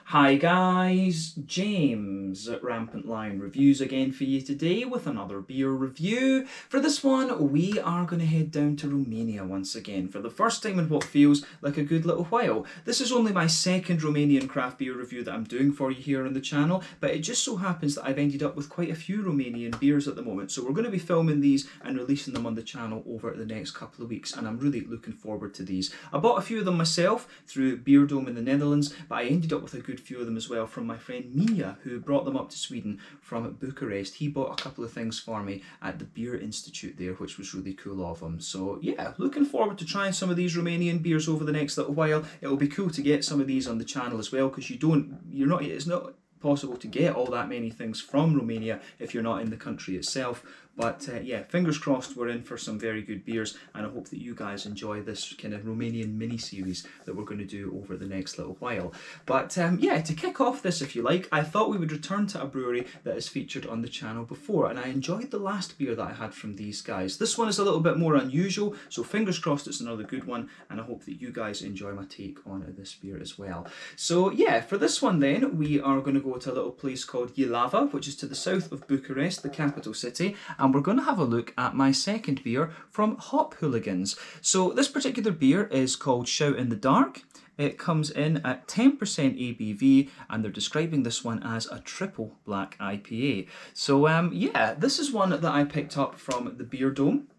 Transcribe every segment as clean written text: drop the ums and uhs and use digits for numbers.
Hi guys, James at Rampant Lion Reviews again for you today with another beer review. For this one, we are going to head down to Romania once again for the first time in what feels like a good little while. This is only my second Romanian craft beer review that I'm doing for you here on the channel, but it just so happens that I've ended up with quite a few Romanian beers at the moment, so we're going to be filming these and releasing them on the channel over the next couple of weeks, and I'm really looking forward to these. I bought a few of them myself through Beer Dome in the Netherlands, but I ended up with a good few of them as well from my friend Mia, who brought them up to Sweden from Bucharest. He bought a couple of things for me at the Beer Institute there, which was really cool of him. So yeah, looking forward to trying some of these Romanian beers over the next little while. It'll be cool to get some of these on the channel as well, because it's not possible to get all that many things from Romania if you're not in the country itself. But yeah, fingers crossed we're in for some very good beers, and I hope that you guys enjoy this kind of Romanian mini-series that we're going to do over the next little while. But yeah, to kick off this, if you like, I thought we would return to a brewery that is featured on the channel before, and I enjoyed the last beer that I had from these guys. This one is a little bit more unusual, so fingers crossed it's another good one, and I hope that you guys enjoy my take on this beer as well. So yeah, for this one then, we are going to go to a little place called Jilava, which is to the south of Bucharest, the capital city, and we're going to have a look at my second beer from Hooligans. So this particular beer is called Shout in the Dark. It comes in at 10% ABV, and they're describing this one as a triple black IPA. So yeah, this is one that I picked up from the Beer Dome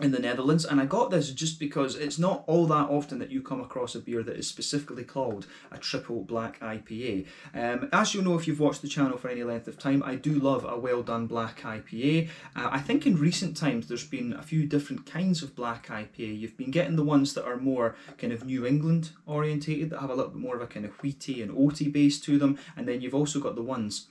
in the Netherlands, and I got this just because it's not all that often that you come across a beer that is specifically called a triple black IPA. As you'll know if you've watched the channel for any length of time, I do love a well done black IPA. I think in recent times there's been a few different kinds of black IPA. You've been getting the ones that are more kind of New England orientated, that have a little bit more of a kind of wheaty and oaty base to them, and then you've also got the ones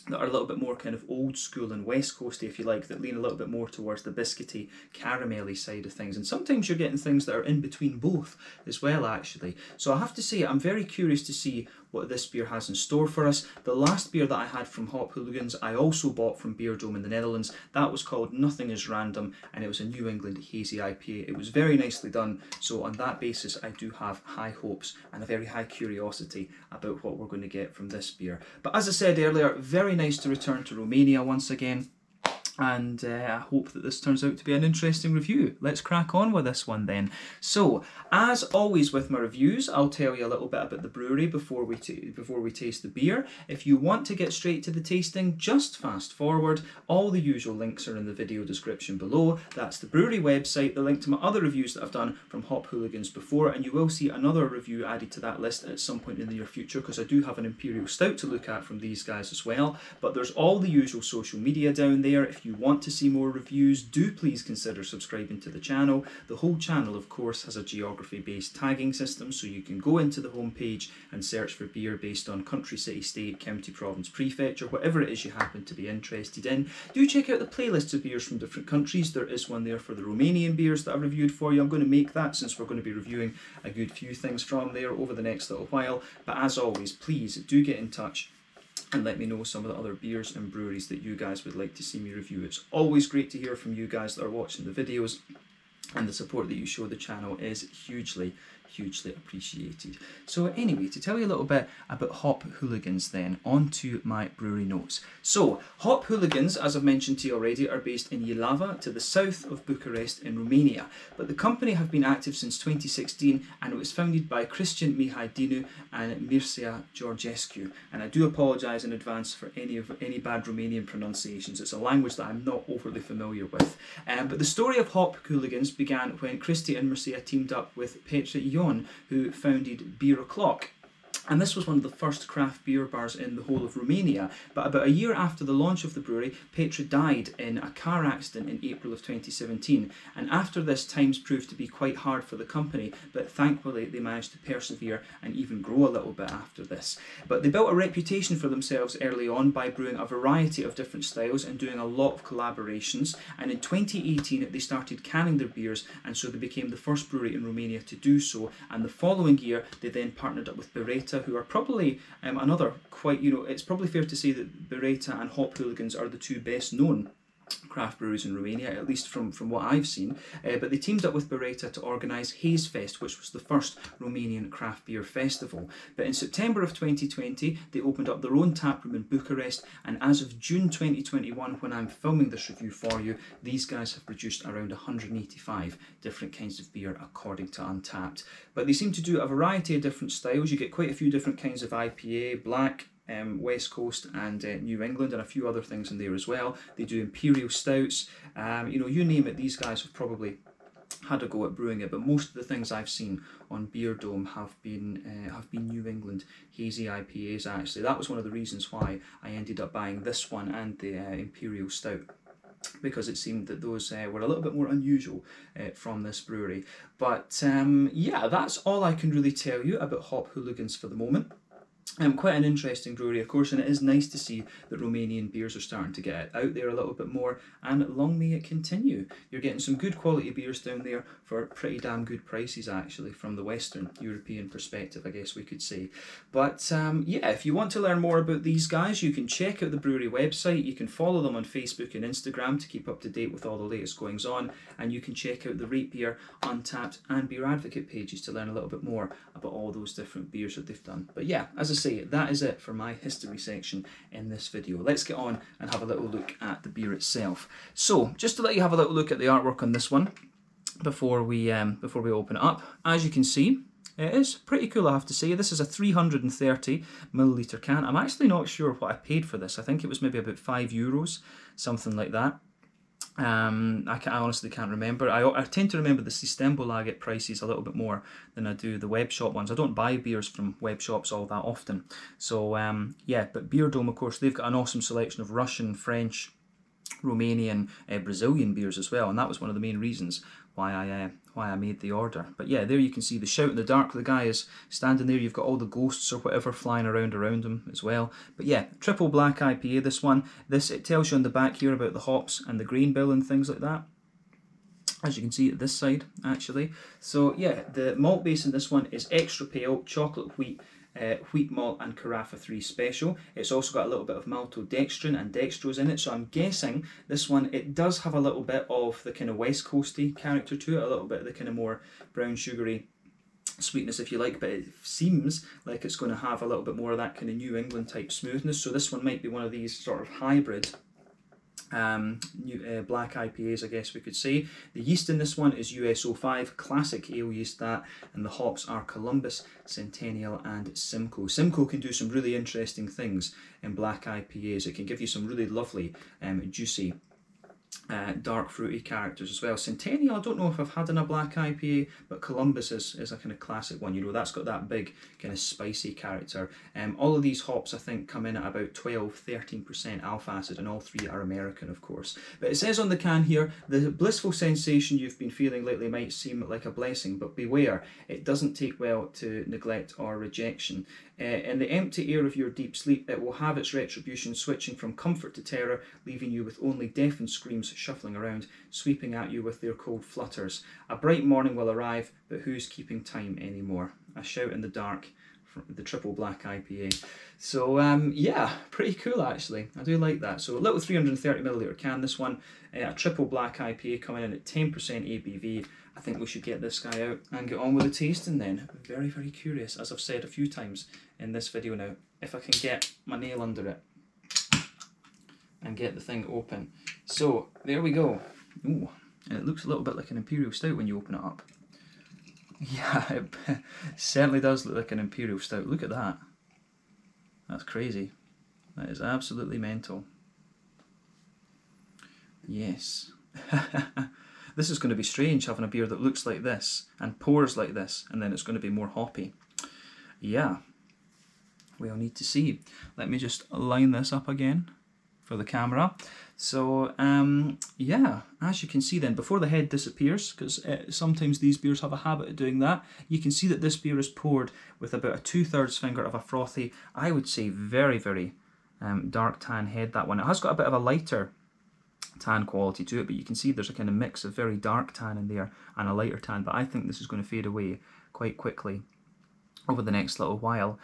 that are a little bit more kind of old school and west coasty, if you like, that lean a little bit more towards the biscuity, caramelly side of things. And sometimes you're getting things that are in between both as well, actually. So I have to say, I'm very curious to see what this beer has in store for us. The last beer that I had from Hooligans, I also bought from Beer Dome in the Netherlands. That was called Nothing is Random, and it was a New England hazy IPA. It was very nicely done, so on that basis I do have high hopes and a very high curiosity about what we're going to get from this beer. But as I said earlier, very nice to return to Romania once again, and I hope that this turns out to be an interesting review. Let's crack on with this one then. So, as always with my reviews, I'll tell you a little bit about the brewery before we taste the beer. If you want to get straight to the tasting, just fast forward. All the usual links are in the video description below. That's the brewery website, the link to my other reviews that I've done from Hooligans before, and you will see another review added to that list at some point in the near future, because I do have an Imperial Stout to look at from these guys as well. But there's all the usual social media down there. If you want to see more reviews, do please consider subscribing to the channel. The whole channel, of course, has a geography-based tagging system, so you can go into the homepage and search for beer based on country, city, state, county, province, prefecture, whatever it is you happen to be interested in. Do check out the playlists of beers from different countries. There is one there for the Romanian beers that I've reviewed for you. I'm going to make that, since we're going to be reviewing a good few things from there over the next little while. But as always, please do get in touch and let me know some of the other beers and breweries that you guys would like to see me review. It's always great to hear from you guys that are watching the videos, and the support that you show the channel is hugely appreciated. So anyway, to tell you a little bit about Hooligans then, on to my brewery notes. So, Hooligans, as I've mentioned to you already, are based in Jilava, to the south of Bucharest in Romania. But the company have been active since 2016, and it was founded by Cristian Mihaidinu and Mircea Georgescu. And I do apologise in advance for any bad Romanian pronunciations. It's a language that I'm not overly familiar with. But the story of Hooligans began when Cristi and Mircea teamed up with Petre Ion, who founded Beer O'Clock. And this was one of the first craft beer bars in the whole of Romania. But about a year after the launch of the brewery, Petre died in a car accident in April of 2017. And after this, times proved to be quite hard for the company, but thankfully they managed to persevere and even grow a little bit after this. But they built a reputation for themselves early on by brewing a variety of different styles and doing a lot of collaborations. And in 2018, they started canning their beers, and so they became the first brewery in Romania to do so. And the following year, they then partnered up with Beretta, who are probably another quite, it's probably fair to say that Beretta and Hooligans are the two best known craft breweries in Romania, at least from what I've seen. But they teamed up with Beretta to organise Haze Fest, which was the first Romanian craft beer festival. But in September of 2020, they opened up their own tap room in Bucharest, and as of June 2021, when I'm filming this review for you, these guys have produced around 185 different kinds of beer according to Untappd. But they seem to do a variety of different styles. You get quite a few different kinds of IPA, black, West Coast and New England, and a few other things in there as well. They do imperial stouts, you know, you name it, these guys have probably had a go at brewing it, but most of the things I've seen on Beer Dome have been New England hazy IPAs. Actually, that was one of the reasons why I ended up buying this one and the imperial stout, because it seemed that those were a little bit more unusual from this brewery. But yeah, that's all I can really tell you about Hop Hooligans for the moment. Quite an interesting brewery, of course, and it is nice to see that Romanian beers are starting to get out there a little bit more, and long may it continue. You're getting some good quality beers down there for pretty damn good prices, actually, from the Western European perspective, I guess we could say. But yeah, if you want to learn more about these guys, you can check out the brewery website. You can follow them on Facebook and Instagram to keep up to date with all the latest goings on, and you can check out the Rate Beer, Untappd and Beer Advocate pages to learn a little bit more about all those different beers that they've done. But yeah, as I say, that is it for my history section in this video. Let's get on and have a little look at the beer itself. So, just to let you have a little look at the artwork on this one before we open it up. As you can see, it is pretty cool, I have to say. This is a 330 milliliter can. I'm actually not sure what I paid for this. I think it was maybe about €5, something like that. I honestly can't remember. I tend to remember the Systembolaget prices a little bit more than I do the web shop ones. I don't buy beers from web shops all that often. So yeah, but Beer Dome, of course, they've got an awesome selection of Russian, French, Romanian, Brazilian beers as well, and that was one of the main reasons why I made the order. But yeah, there you can see the Shout in the Dark. The guy is standing there. You've got all the ghosts or whatever flying around him as well. But yeah, triple black IPA, this one. It tells you on the back here about the hops and the grain bill and things like that, as you can see at this side, actually. So yeah, the malt base in this one is extra pale, chocolate wheat, wheat malt and Carafa 3 special. It's also got a little bit of maltodextrin and dextrose in it, so I'm guessing this one, it does have a little bit of the kind of West Coasty character to it, a little bit of the kind of more brown sugary sweetness, if you like, but it seems like it's going to have a little bit more of that kind of New England type smoothness, so this one might be one of these sort of hybrid black IPAs, I guess we could say. The yeast in this one is US-05, classic ale yeast that, and the hops are Columbus, Centennial and Simcoe. Simcoe can do some really interesting things in black IPAs. It can give you some really lovely, juicy, dark fruity characters as well. Centennial, I don't know if I've had in a black IPA, but Columbus is a kind of classic one. You know, that's got that big kind of spicy character. All of these hops, I think, come in at about 12-13% alpha acid, and all three are American, of course. But it says on the can here, the blissful sensation you've been feeling lately might seem like a blessing, but beware, it doesn't take well to neglect or rejection. In the empty air of your deep sleep, it will have its retribution, switching from comfort to terror, leaving you with only deafened screams shuffling around, sweeping at you with their cold flutters. A bright morning will arrive, but who's keeping time anymore? A shout in the dark from the triple black IPA. So yeah, pretty cool actually. I do like that. So a little 330 milliliter can, this one, a triple black IPA coming in at 10% ABV. I think we should get this guy out and get on with the tasting then. I'm very, very curious, as I've said a few times in this video now, if I can get my nail under it and get the thing open. So there we go. Ooh, and it looks a little bit like an imperial stout when you open it up. Yeah, it certainly does look like an imperial stout. Look at that. That's crazy. That is absolutely mental. Yes. This is going to be strange, having a beer that looks like this and pours like this, and then it's going to be more hoppy. Yeah, we'll need to see. Let me just line this up again for the camera. So yeah, as you can see then, before the head disappears, because sometimes these beers have a habit of doing that, you can see that this beer is poured with about a 2/3 finger of a frothy, I would say very, very dark tan head, that one. It has got a bit of a lighter tan quality to it, but you can see there's a kind of mix of very dark tan in there and a lighter tan, but I think this is going to fade away quite quickly over the next little while.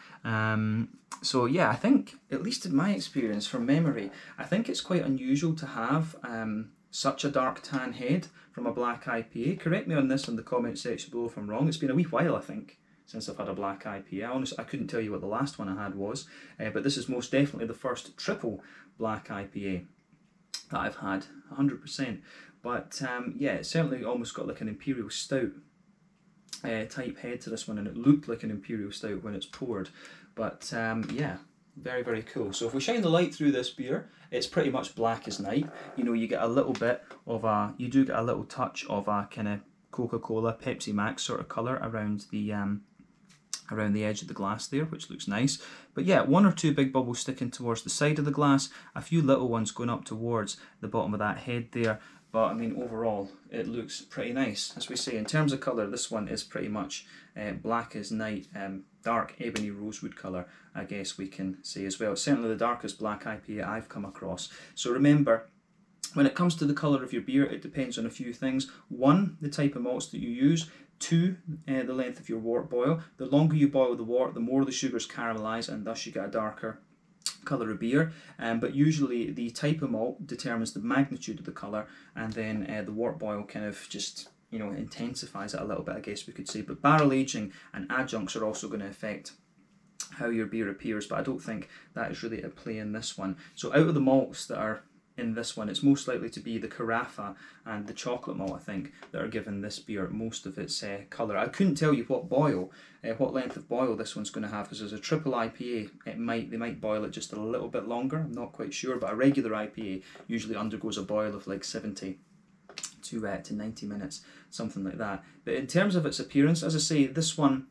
So yeah, I think, at least in my experience from memory, I think it's quite unusual to have such a dark tan head from a black IPA. Correct me on this in the comment section below if I'm wrong. It's been a wee while, I think, since I've had a black IPA. Honestly, I couldn't tell you what the last one I had was, but this is most definitely the first triple black IPA that I've had, 100%. But yeah, it certainly almost got like an imperial stout type head to this one, and it looked like an imperial stout when it's poured. But yeah, very, very cool. So if we shine the light through this beer, it's pretty much black as night. You know, you get a little bit of a, you do get a little touch of a kind of Coca-Cola, Pepsi Max sort of colour around the edge of the glass there, which looks nice. But yeah, one or two big bubbles sticking towards the side of the glass, a few little ones going up towards the bottom of that head there. But I mean, overall, it looks pretty nice. As we say, in terms of colour, this one is pretty much black as night, dark ebony rosewood colour, I guess we can say as well. It's certainly the darkest black IPA I've come across. So remember, when it comes to the colour of your beer, it depends on a few things. One, the type of malts that you use. Two, the length of your wort boil. The longer you boil the wort, the more the sugars caramelise, and thus you get a darker colour of beer. But usually the type of malt determines the magnitude of the colour, and then the wort boil kind of just, you know, intensifies it a little bit, I guess we could say. But barrel aging and adjuncts are also going to affect how your beer appears, but I don't think that is really at play in this one. So out of the malts that are in this one, it's most likely to be the Carafa and the chocolate malt, I think, that are giving this beer most of its colour. I couldn't tell you what boil, what length of boil this one's going to have, because as a triple IPA, they might boil it just a little bit longer. I'm not quite sure, but a regular IPA usually undergoes a boil of like 70 to 90 minutes, something like that. But in terms of its appearance, as I say, this one,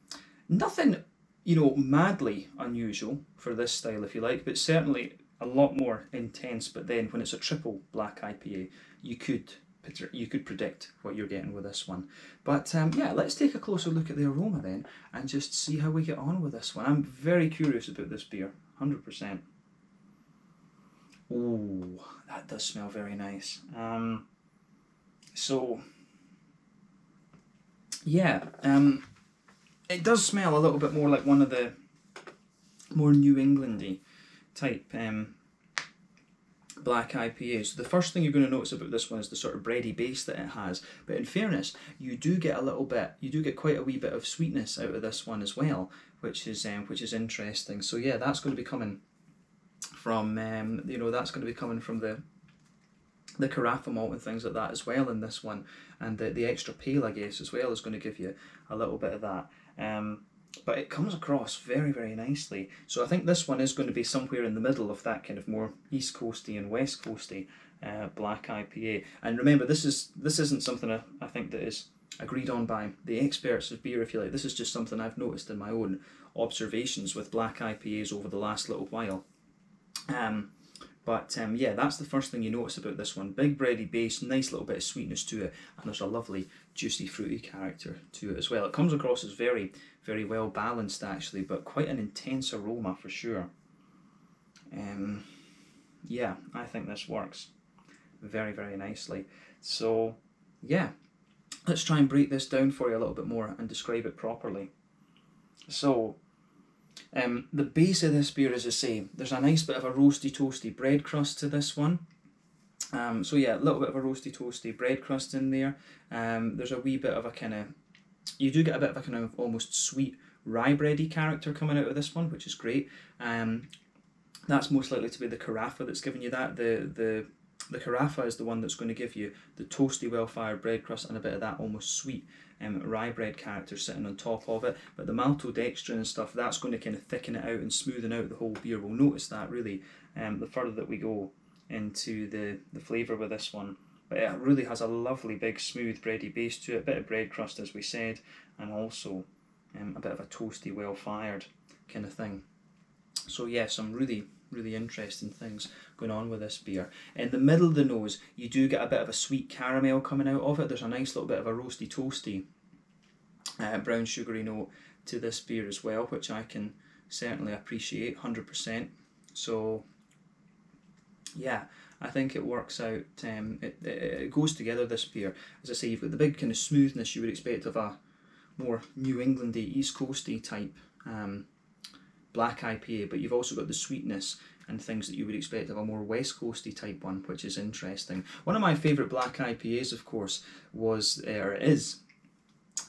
nothing, you know, madly unusual for this style, if you like, but certainly a lot more intense. But then when it's a triple black IPA, you could predict what you're getting with this one. But yeah, let's take a closer look at the aroma then and just see how we get on with this one. I'm very curious about this beer, 100%. Oh, that does smell very nice. So yeah, it does smell a little bit more like one of the more New Englandy type black IPA. So the first thing you're going to notice about this one is the sort of bready base that it has. But in fairness, you do get quite a wee bit of sweetness out of this one as well, which is interesting. So yeah, that's going to be coming from that's going to be coming from the Carafa malt and things like that as well in this one, and the extra pale, I guess, as well is going to give you a little bit of that. But it comes across very, very nicely. So I think this one is going to be somewhere in the middle of that kind of more East Coasty and West Coasty black IPA. And remember, this isn't something I think that is agreed on by the experts of beer, if you like. This is just something I've noticed in my own observations with black IPAs over the last little while. But yeah, that's the first thing you notice about this one. Big bready base, nice little bit of sweetness to it, and there's a lovely juicy fruity character to it as well. It comes across as very, very well balanced actually, but quite an intense aroma for sure. Yeah, I think this works very, very nicely. So yeah, let's try and break this down for you a little bit more and describe it properly. So the base of this beer, as I say, there's a nice bit of a roasty toasty bread crust to this one. So yeah, a little bit of a roasty toasty bread crust in there. There's a wee bit of a kind of, you do get a bit of a kind of almost sweet rye bready character coming out of this one, which is great. That's most likely to be the Carafa that's giving you that. The Carafa is the one that's going to give you the toasty, well-fired bread crust and a bit of that almost sweet rye bread character sitting on top of it. But the maltodextrin and stuff, that's going to kind of thicken it out and smoothen out the whole beer. We'll notice that really the further that we go into the flavour with this one. But it really has a lovely big smooth bready base to it, a bit of bread crust as we said, and also a bit of a toasty, well-fired kind of thing. So yeah, some really, really interesting things going on with this beer. In the middle of the nose, you do get a bit of a sweet caramel coming out of it. There's a nice little bit of a roasty toasty brown sugary note to this beer as well, which I can certainly appreciate 100%. So yeah, I think it works out, it goes together, this beer. As I say, you've got the big kind of smoothness you would expect of a more New Englandy, East Coasty type black IPA, but you've also got the sweetness and things that you would expect of a more West Coasty type one, which is interesting. One of my favourite black IPAs, of course, is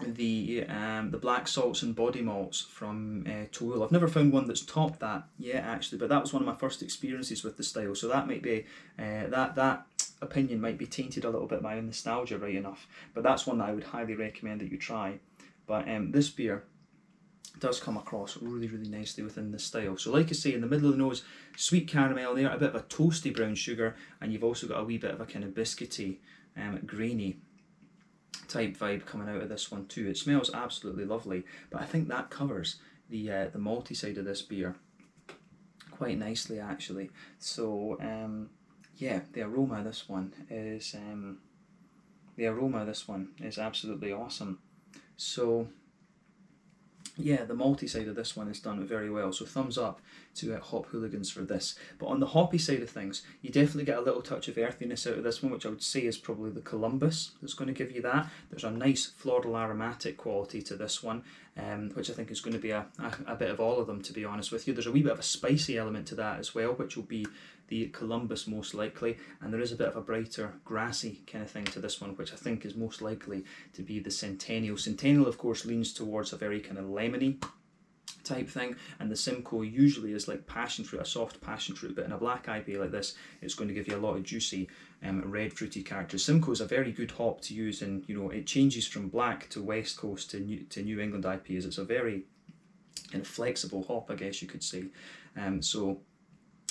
the black salts and body malts from Tool. I've never found one that's topped that yet, actually, but that was one of my first experiences with the style, so that might be that opinion might be tainted a little bit by nostalgia, right enough, but that's one that I would highly recommend that you try. But this beer does come across really, really nicely within this style. So like I say, in the middle of the nose, sweet caramel there, a bit of a toasty brown sugar, and you've also got a wee bit of a kind of biscuity, grainy type vibe coming out of this one too. It smells absolutely lovely, but I think that covers the malty side of this beer quite nicely, actually. So yeah, the aroma of this one is absolutely awesome. So yeah, the malty side of this one is done very well, so thumbs up to Hop Hooligans for this. But on the hoppy side of things, you definitely get a little touch of earthiness out of this one, which I would say is probably the Columbus that's going to give you that. There's a nice floral aromatic quality to this one, which I think is going to be a bit of all of them, to be honest with you. There's a wee bit of a spicy element to that as well, which will be the Columbus most likely, and there is a bit of a brighter grassy kind of thing to this one, which I think is most likely to be the Centennial. Centennial, of course, leans towards a very kind of lemony type thing, and the Simcoe usually is like passion fruit, a soft passion fruit, but in a black IPA like this, it's going to give you a lot of juicy red fruity characters. Simcoe is a very good hop to use, and you know, it changes from black to West Coast to New England IPAs. It's a very kind of flexible hop, I guess you could say. So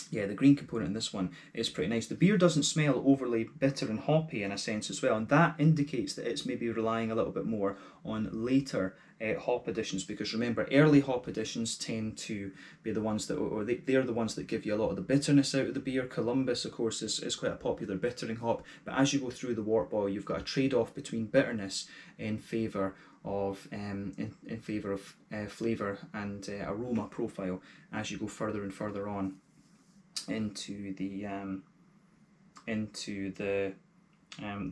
yeah, the green component in this one is pretty nice. The beer doesn't smell overly bitter and hoppy in a sense as well, and that indicates that it's maybe relying a little bit more on later hop additions, because remember, early hop additions tend to be the ones that, they're the ones that give you a lot of the bitterness out of the beer. Columbus, of course, is quite a popular bittering hop, but as you go through the wort boil, you've got a trade-off between bitterness in favour of flavour and aroma profile as you go further and further on into the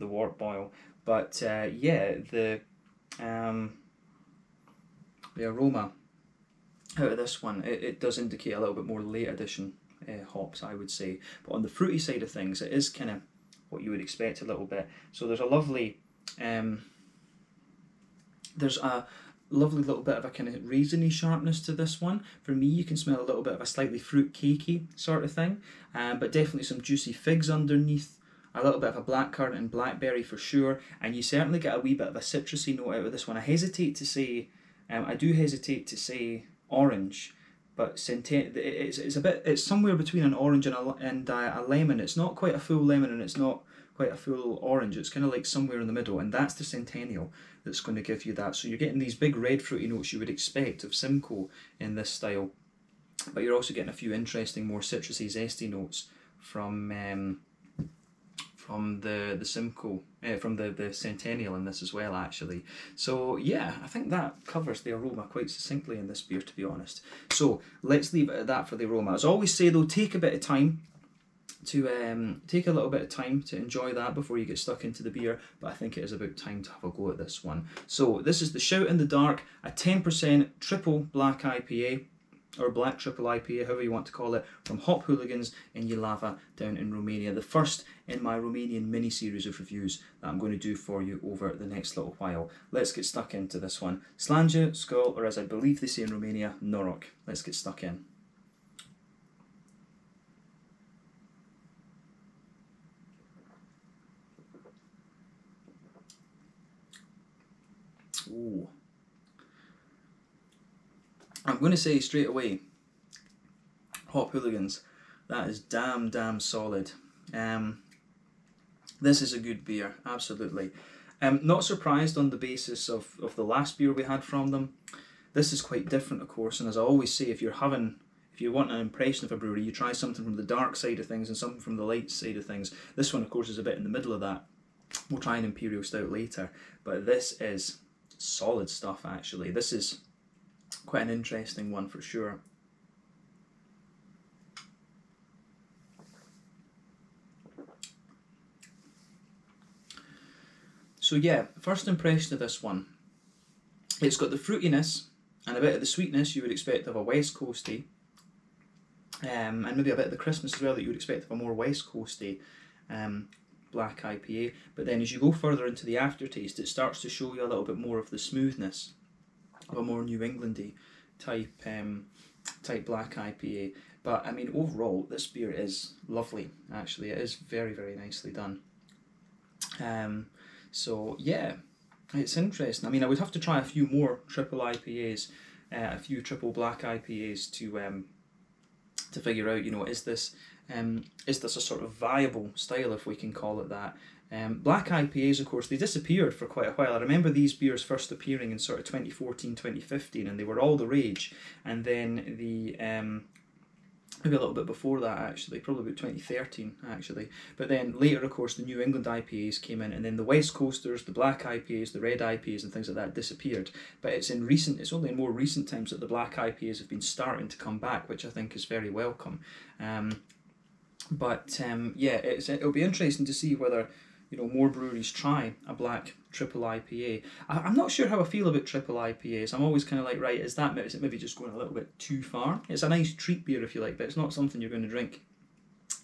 wort boil. But yeah, the aroma out of this one, it does indicate a little bit more late addition hops, I would say. But on the fruity side of things, it is kind of what you would expect a little bit. So there's a lovely little bit of a kind of raisiny sharpness to this one. For me, you can smell a little bit of a slightly fruit cakey sort of thing, but definitely some juicy figs underneath, a little bit of a blackcurrant and blackberry for sure, and you certainly get a wee bit of a citrusy note out of this one. I do hesitate to say orange, but it's somewhere between an orange and a lemon. It's not quite a full lemon, and it's not quite a full orange. It's kind of like somewhere in the middle, and that's the Centennial that's going to give you that. So you're getting these big red fruity notes you would expect of Simcoe in this style, but you're also getting a few interesting, more citrusy, zesty notes from the Simcoe, from the Centennial in this as well, actually. So yeah, I think that covers the aroma quite succinctly in this beer, to be honest. So let's leave it at that for the aroma. As I always say though, take a little bit of time to enjoy that before you get stuck into the beer, but I think it is about time to have a go at this one. So this is the Shout in the Dark, a 10% triple black IPA, or black triple IPA, however you want to call it, from Hop Hooligans in Jilava down in Romania. The first in my Romanian mini-series of reviews that I'm going to do for you over the next little while. Let's get stuck into this one. Slanje, Skol, or as I believe they say in Romania, Norok. Let's get stuck in. Ooh. I'm going to say straight away, Hop Hooligans, that is damn solid. This is a good beer, absolutely. Not surprised on the basis of the last beer we had from them. This is quite different, of course, and as I always say, if you want an impression of a brewery, you try something from the dark side of things and something from the light side of things. This one, of course, is a bit in the middle of that. We'll try an Imperial Stout later, but this is solid stuff, actually. This is quite an interesting one for sure. So yeah, first impression of this one. It's got the fruitiness And a bit of the sweetness you would expect of a West Coasty, and maybe a bit of the crispness as well that you would expect of a more West Coasty black IPA. But then as you go further into the aftertaste, it starts to show you a little bit more of the smoothness of a more New Englandy type black IPA. But I mean, overall, this beer is lovely. Actually, it is very, very nicely done. So yeah, it's interesting. I mean, I would have to try a few more triple IPAs, a few triple black IPAs to figure out, you know, is this a sort of viable style, if we can call it that. Black IPAs, of course, they disappeared for quite a while. I remember these beers first appearing in sort of 2014, 2015, and they were all the rage. And then the maybe a little bit before that, actually, probably about 2013, actually. But then later, of course, the New England IPAs came in, and then the West Coasters, the black IPAs, the red IPAs, and things like that disappeared. But it's only in more recent times that the black IPAs have been starting to come back, which I think is very welcome. Yeah, it'll be interesting to see whether, you know, more breweries try a black triple IPA. I'm not sure how I feel about triple IPAs. I'm always kind of like, right, is it maybe just going a little bit too far? It's a nice treat beer, if you like, but it's not something you're going to drink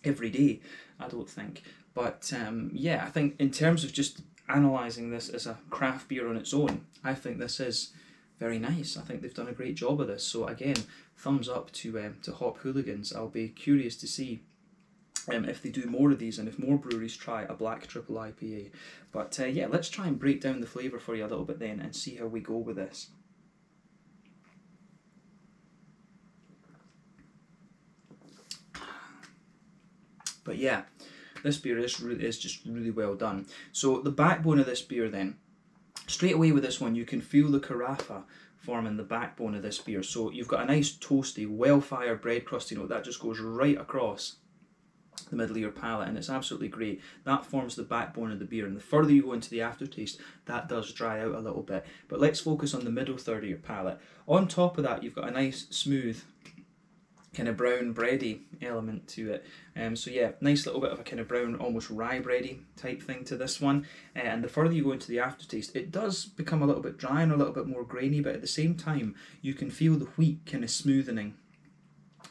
every day, I don't think. But yeah, I think in terms of just analysing this as a craft beer on its own, I think this is very nice. I think they've done a great job of this. So again, thumbs up to Hop Hooligans. I'll be curious to see if they do more of these and if more breweries try a black triple IPA. But yeah, let's try and break down the flavour for you a little bit then and see how we go with this. But yeah, this beer is just really well done. So the backbone of this beer then, straight away with this one, you can feel the carafa forming the backbone of this beer. So you've got a nice toasty, well-fired bread crusty note that just goes right across the middle of your palate, and it's absolutely great. That forms the backbone of the beer, and the further you go into the aftertaste, that does dry out a little bit. But let's focus on the middle third of your palate. On top of that, you've got a nice smooth kind of brown bready element to it. So yeah, nice little bit of a kind of brown, almost rye bready type thing to this one. And the further you go into the aftertaste, it does become a little bit dry and a little bit more grainy, but at the same time, you can feel the wheat kind of smoothening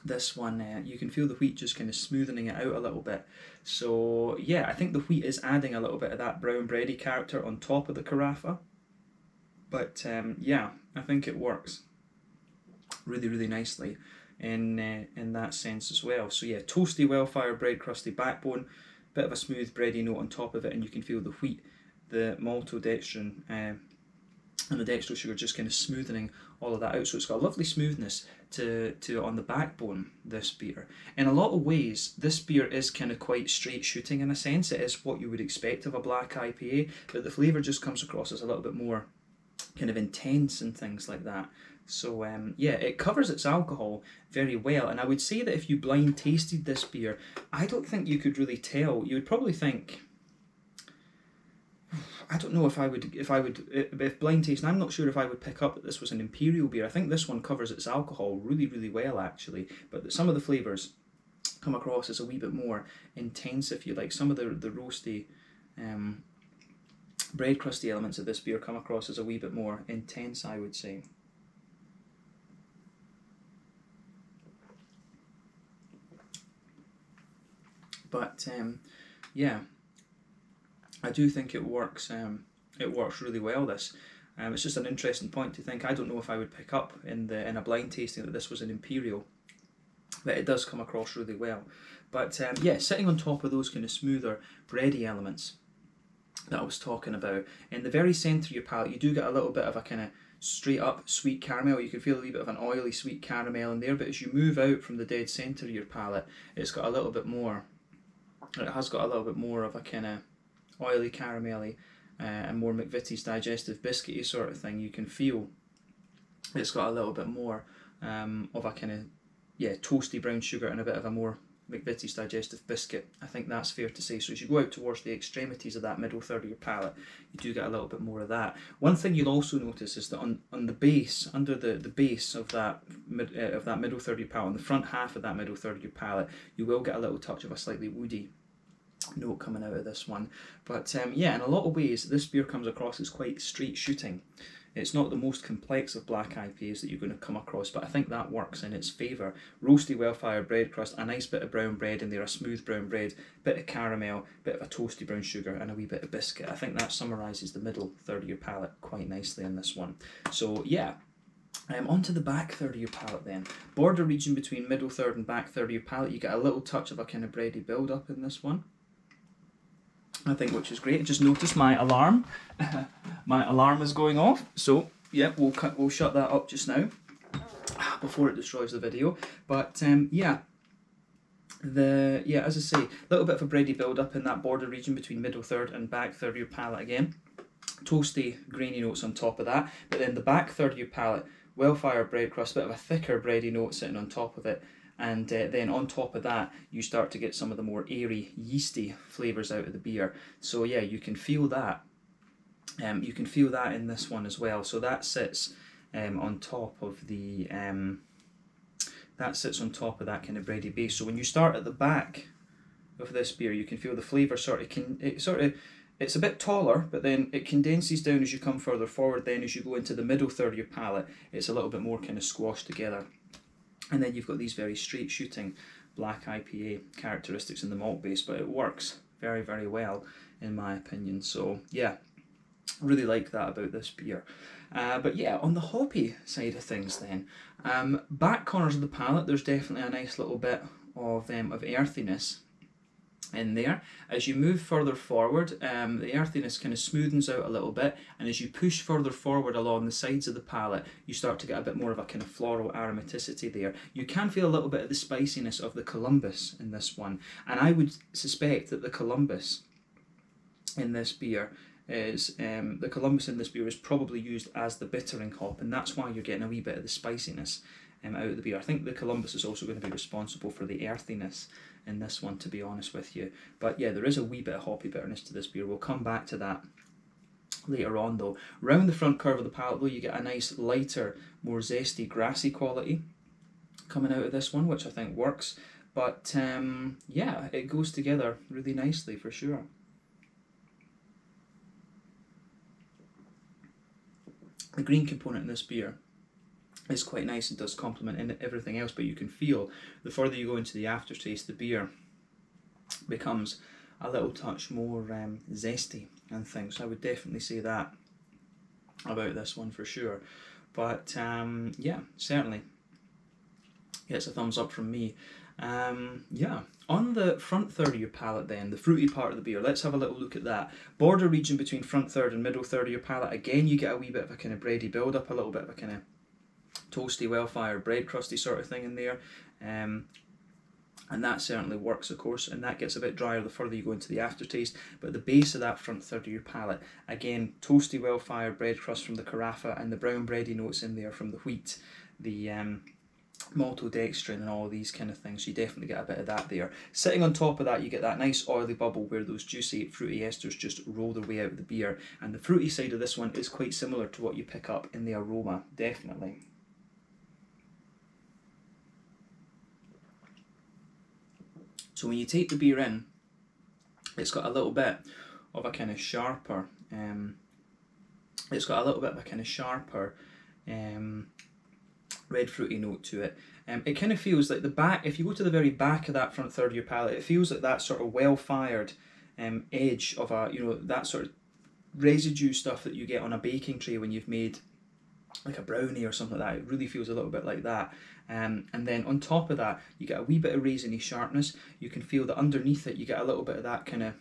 this one. You can feel the wheat just kind of smoothening it out a little bit. So yeah, I think the wheat is adding a little bit of that brown bready character on top of the carafa. But yeah, I think it works really, really nicely in that sense as well. So yeah, toasty, well-fired bread crusty backbone, bit of a smooth bready note on top of it, and you can feel the wheat, the maltodextrin, and the dextrose sugar just kind of smoothing all of that out. So it's got a lovely smoothness to on the backbone, this beer. In a lot of ways, this beer is kind of quite straight shooting in a sense. It is what you would expect of a black IPA, but the flavour just comes across as a little bit more kind of intense and things like that. So yeah, it covers its alcohol very well, and I would say that if you blind tasted this beer, I don't think you could really tell. You would probably think, I don't know if blind tasting, I'm not sure if I would pick up that this was an imperial beer. I think this one covers its alcohol really, really well actually, but some of the flavours come across as a wee bit more intense, if you like. Some of the roasty, bread crusty elements of this beer come across as a wee bit more intense, I would say. But yeah, I do think it works. It works really well. This, it's just an interesting point to think. I don't know if I would pick up in a blind tasting that this was an imperial, but it does come across really well. But yeah, sitting on top of those kind of smoother bready elements that I was talking about, in the very centre of your palate, you do get a little bit of a kind of straight up sweet caramel. You can feel a little bit of an oily sweet caramel in there, but as you move out from the dead centre of your palate, it's got a little bit more. It has got a little bit more of a kind of oily caramelly and more McVitie's digestive biscuity sort of thing. You can feel it's got a little bit more of a kind of toasty brown sugar and a bit of a more McVitie's digestive biscuit. I think that's fair to say. So as you go out towards the extremities of that middle third of your palate, you do get a little bit more of that. One thing you'll also notice is that on the base, under the base of that middle third of your palate, on the front half of that middle third of your palate, you will get a little touch of a slightly woody note coming out of this one. But yeah, in a lot of ways, this beer comes across as quite straight shooting It's not the most complex of black IPAs that you're going to come across, but I think that works in its favour. Roasty, well-fired bread crust, a nice bit of brown bread in there, a smooth brown bread, bit of caramel, bit of a toasty brown sugar, and a wee bit of biscuit. I think that summarises the middle third of your palate quite nicely in this one. So yeah. On to the back third of your palate then. Border region between middle third and back third of your palate, you get a little touch of a kind of bready build-up in this one, I think, which is great. Just noticed my alarm. My alarm is going off, so yeah, we'll shut that up just now before it destroys the video. But yeah, as I say, a little bit of a bready build-up in that border region between middle third and back third of your palate again. Toasty, grainy notes on top of that, but then the back third of your palate, well-fired bread crust, bit of a thicker bready note sitting on top of it, and then on top of that you start to get some of the more airy, yeasty flavours out of the beer. So yeah, you can feel that. You can feel that in this one as well. So that sits on top of the that kind of bready base. So when you start at the back of this beer, you can feel the flavour it's a bit taller, but then it condenses down as you come further forward. Then as you go into the middle third of your palate, it's a little bit more kind of squashed together. And then you've got these very straight shooting black IPA characteristics in the malt base, but it works very, very well in my opinion. So yeah, really like that about this beer. But yeah, on the hoppy side of things then, back corners of the palate, there's definitely a nice little bit of earthiness in there. As you move further forward, the earthiness kind of smoothens out a little bit, and as you push further forward along the sides of the palate, you start to get a bit more of a kind of floral aromaticity there. You can feel a little bit of the spiciness of the Columbus in this one, and I would suspect that the Columbus in this beer is probably used as the bittering hop, and that's why you're getting a wee bit of the spiciness out of the beer. I think the Columbus is also going to be responsible for the earthiness in this one, to be honest with you. But yeah, there is a wee bit of hoppy bitterness to this beer. We'll come back to that later on though. Round the front curve of the palate though, you get a nice lighter, more zesty, grassy quality coming out of this one, which I think works. But yeah, it goes together really nicely for sure. The green component in this beer is quite nice and does complement everything else, but you can feel the further you go into the aftertaste, the beer becomes a little touch more zesty and things. So I would definitely say that about this one for sure. But yeah, certainly gets a thumbs up from me. Yeah, on the front third of your palate then, the fruity part of the beer, let's have a little look at that. Border region between front third and middle third of your palate, again you get a wee bit of a kind of bready build up, a little bit of a kind of toasty, well-fired, bread crusty sort of thing in there, and that certainly works of course, and that gets a bit drier the further you go into the aftertaste. But the base of that front third of your palate, again, toasty, well-fired bread crust from the carafa, and the brown bready notes in there from the wheat, the maltodextrin and all these kind of things. So you definitely get a bit of that there. Sitting on top of that, you get that nice oily bubble where those juicy fruity esters just roll their way out of the beer, and the fruity side of this one is quite similar to what you pick up in the aroma, definitely. So when you take the beer in, it's got a little bit of a kind of sharper, red fruity note to it. It kind of feels like the back, if you go to the very back of that front third of your palate, it feels like that sort of well-fired edge of a, you know, that sort of residue stuff that you get on a baking tray when you've made like a brownie or something like that. It really feels a little bit like that. And then on top of that, you get a wee bit of raisiny sharpness. You can feel that underneath it, you get a little bit of that kind of,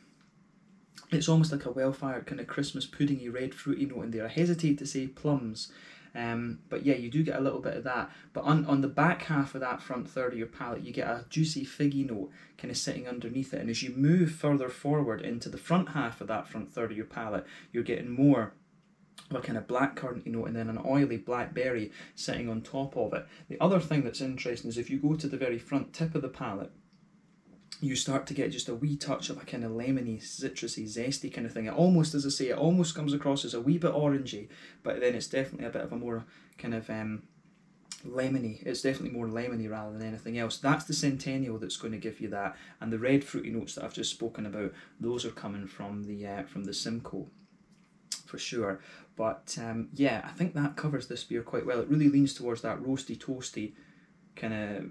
it's almost like a well-fired kind of Christmas puddingy red fruity note in there. I hesitate to say plums, but yeah, you do get a little bit of that. But on the back half of that front third of your palate, you get a juicy figgy note kind of sitting underneath it. And as you move further forward into the front half of that front third of your palate, you're getting more of a kind of blackcurrant note, and then an oily blackberry sitting on top of it. The other thing that's interesting is if you go to the very front tip of the palate, you start to get just a wee touch of a kind of lemony, citrusy, zesty kind of thing. It almost, as I say, it almost comes across as a wee bit orangey, but then it's definitely a bit of a more kind of lemony. It's definitely more lemony rather than anything else. That's the Centennial that's going to give you that, and the red fruity notes that I've just spoken about, those are coming from the Simcoe for sure. But yeah, I think that covers this beer quite well. It really leans towards that roasty, toasty kind of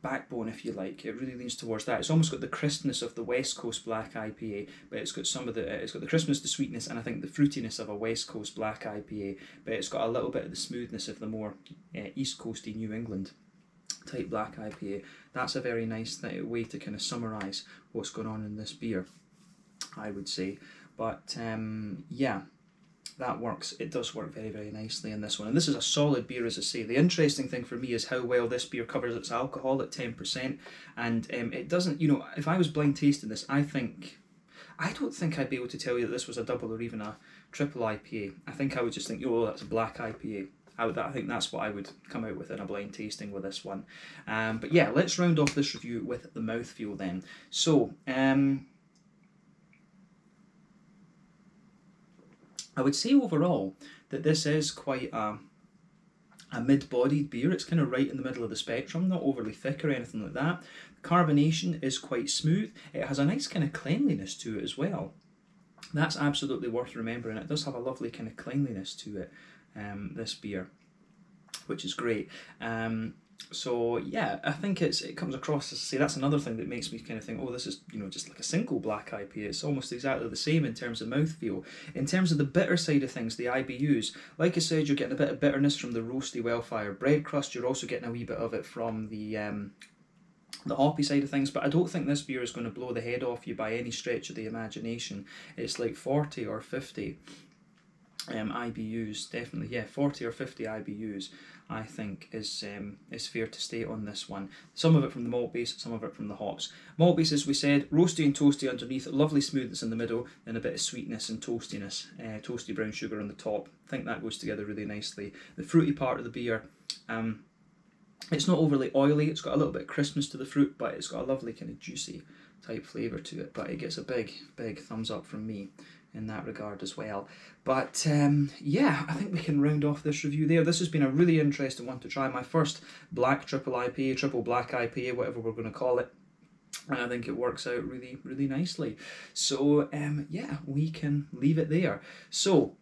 backbone, if you like. It really leans towards that. It's almost got the crispness of the West Coast Black IPA, but it's got it's got the crispness, the sweetness, and I think the fruitiness of a West Coast Black IPA, but it's got a little bit of the smoothness of the more East Coasty New England type Black IPA. That's a very nice way to kind of summarise what's going on in this beer, I would say. But yeah, that works. It does work very, very nicely in this one. And this is a solid beer, as I say. The interesting thing for me is how well this beer covers its alcohol at 10%. And it doesn't, you know, if I was blind tasting this, I don't think I'd be able to tell you that this was a double or even a triple IPA. I think I would just think, oh, that's a black IPA. I think that's what I would come out with in a blind tasting with this one. But yeah, let's round off this review with the mouthfeel then. So, I would say overall that this is quite a mid-bodied beer. It's kind of right in the middle of the spectrum, not overly thick or anything like that. The carbonation is quite smooth. It has a nice kind of cleanliness to it as well. That's absolutely worth remembering. It does have a lovely kind of cleanliness to it, this beer, which is great. So yeah, I think it comes across, as I say, that's another thing that makes me kind of think, oh, this is, you know, just like a single black IPA. It's almost exactly the same in terms of mouthfeel. In terms of the bitter side of things, the IBUs, like I said, you're getting a bit of bitterness from the roasty well-fired bread crust. You're also getting a wee bit of it from the hoppy side of things, but I don't think this beer is going to blow the head off you by any stretch of the imagination. It's like 40 or 50 IBUs, definitely, yeah, 40 or 50 IBUs, I think is fair to state on this one. Some of it from the malt base, some of it from the hops. Malt base, as we said, roasty and toasty underneath, lovely smoothness in the middle, then a bit of sweetness and toastiness, toasty brown sugar on the top. I think that goes together really nicely. The fruity part of the beer, it's not overly oily, it's got a little bit of crispness to the fruit, but it's got a lovely kind of juicy type flavour to it, but it gets a big thumbs up from me in that regard as well. But yeah, I think we can round off this review there. This has been a really interesting one to try. My first black triple IPA, triple black IPA, whatever we're going to call it. And I think it works out really, really nicely. So yeah, we can leave it there. So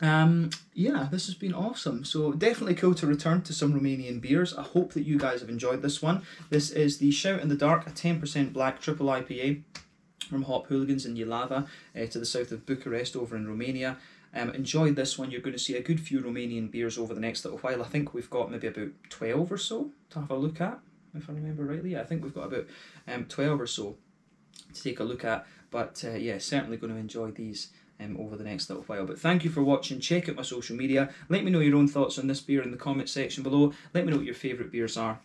yeah, this has been awesome. So definitely cool to return to some Romanian beers. I hope that you guys have enjoyed this one. This is the Shout in the Dark, a 10% black triple IPA from Hooligans in Jilava, to the south of Bucharest over in Romania. Enjoyed this one. You're going to see a good few Romanian beers over the next little while. I think we've got maybe about 12 or so to have a look at, if I remember rightly. I think we've got about 12 or so to take a look at. But yeah, certainly going to enjoy these over the next little while. But thank you for watching. Check out my social media. Let me know your own thoughts on this beer in the comment section below. Let me know what your favourite beers are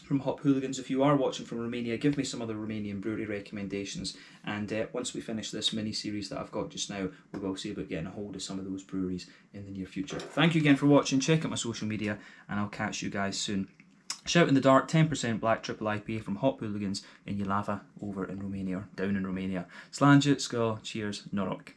from Hooligans. If you are watching from Romania, give me some other Romanian brewery recommendations, and once we finish this mini series that I've got just now, we will see about getting a hold of some of those breweries in the near future. Thank you again for watching. Check out my social media, and I'll catch you guys soon. Shout in the Dark, 10% black triple IPA from Hooligans in Jilava over in Romania, down in Romania. Slange, skull, cheers, Norok.